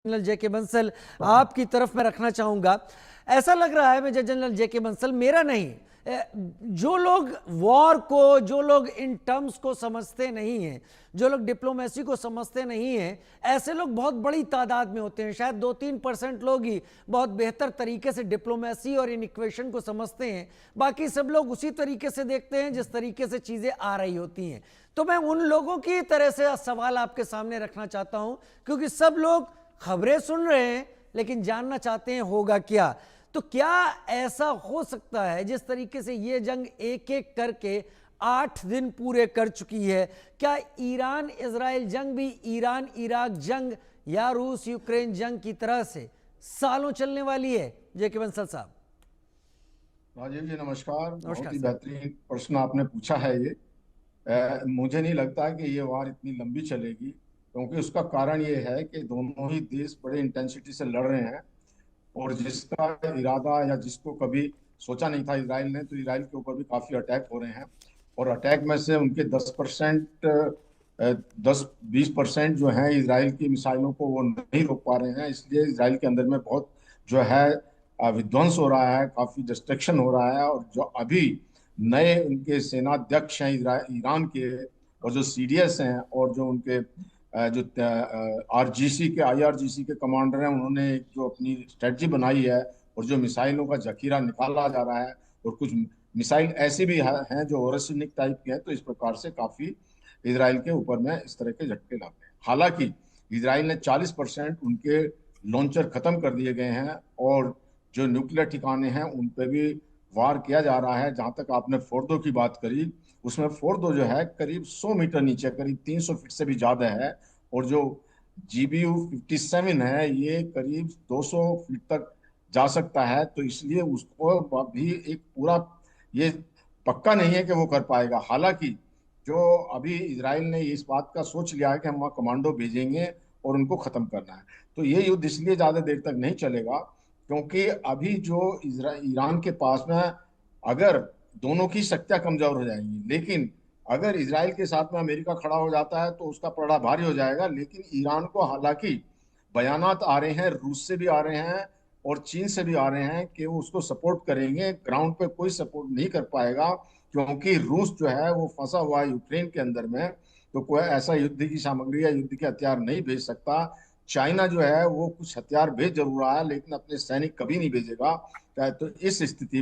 General जेके बंसल, आपकी तरफ मैं रखना चाहूंगा। ऐसा लग रहा है मेजर जनरल जेके बंसल, मेरा नहीं, जो लोग वॉर को, जो लोग इन टर्म्स को समझते नहीं हैं, जो लोग डिप्लोमेसी को समझते नहीं हैं, ऐसे लोग बहुत बड़ी तादाद में होते हैं। शायद 2-3% लोग ही बहुत बेहतर तरीके से डिप्लोमेसी और इन इक्वेशन को समझते हैं। बाकी सब लोग उसी तरीके से देखते हैं जिस तरीके से चीजें आ रही होती हैं। तो मैं उन लोगों की तरह से सवाल आपके सामने रखना चाहता हूं, क्योंकि सब लोग खबरें सुन रहे हैं लेकिन जानना चाहते हैं होगा क्या। तो क्या ऐसा हो सकता है, जिस तरीके से ये जंग एक एक करके 8 दिन पूरे कर चुकी है, क्या ईरान इजराइल जंग भी ईरान इराक जंग या रूस यूक्रेन जंग की तरह से सालों चलने वाली है? जेके बंसल साहब। राजीव जी नमस्कार। बहुत नमस्कार ही सर। बेहतरीन प्रश्न आपने पूछा है ये। मुझे नहीं लगता कि ये वार इतनी लंबी चलेगी, क्योंकि उसका कारण ये है कि दोनों ही देश बड़े इंटेंसिटी से लड़ रहे हैं। और जिसका इरादा या जिसको कभी सोचा नहीं था इसराइल ने, तो इसराइल के ऊपर भी काफी अटैक हो रहे हैं। और अटैक में से उनके 10%, 10-20% जो है इसराइल की मिसाइलों को वो नहीं रोक पा रहे हैं। इसलिए इसराइल के अंदर में बहुत जो है विध्वंस हो रहा है, काफी डिस्ट्रक्शन हो रहा है। और जो अभी नए उनके सेनाध्यक्ष हैं ईरान के, और जो सीडीएस हैं, और जो उनके जो आरजीसी के आईआरजीसी के कमांडर हैं, उन्होंने एक जो अपनी स्ट्रेटजी बनाई है, और जो मिसाइलों का जखीरा निकाला जा रहा है, और कुछ मिसाइल ऐसी भी हैं जो ओरेसनिक टाइप के हैं। तो इस प्रकार से काफी इसराइल के ऊपर में इस तरह के झटके लाते हैं। हालांकि इसराइल ने 40% उनके लॉन्चर खत्म कर दिए गए हैं, और जो न्यूक्लियर ठिकाने हैं उन पर भी वार किया जा रहा है। जहां तक आपने फोर्दो की बात करी, उसमें फोर्दो जो है करीब 100 मीटर नीचे, करीब 300 फीट से भी ज्यादा है। और जो GBU-57 है, ये करीब 200 फीट तक जा सकता है। तो इसलिए उसको भी एक पूरा ये पक्का नहीं है कि वो कर पाएगा। हालांकि जो अभी इसराइल ने इस बात का सोच लिया है कि हम वहाँ कमांडो भेजेंगे और उनको खत्म करना है। तो ये युद्ध इसलिए ज्यादा देर तक नहीं चलेगा, क्योंकि अभी जो ईरान के पास में, अगर दोनों की शक्तियां कमजोर हो जाएंगी, लेकिन अगर इसराइल के साथ में अमेरिका खड़ा हो जाता है तो उसका पलड़ा भारी हो जाएगा। लेकिन ईरान को हालांकि बयानात आ रहे हैं, रूस से भी आ रहे हैं और चीन से भी आ रहे हैं कि वो उसको सपोर्ट करेंगे। ग्राउंड पे कोई सपोर्ट नहीं कर पाएगा, क्योंकि रूस जो है वो फंसा हुआ है यूक्रेन के अंदर में। तो कोई ऐसा युद्ध की सामग्री या युद्ध के हथियार नहीं भेज सकता। चाइना जो है वो कुछ हथियार भेज जरूर रहा है, लेकिन अपने सैनिक कभी नहीं भेजेगा। तो इस स्थिति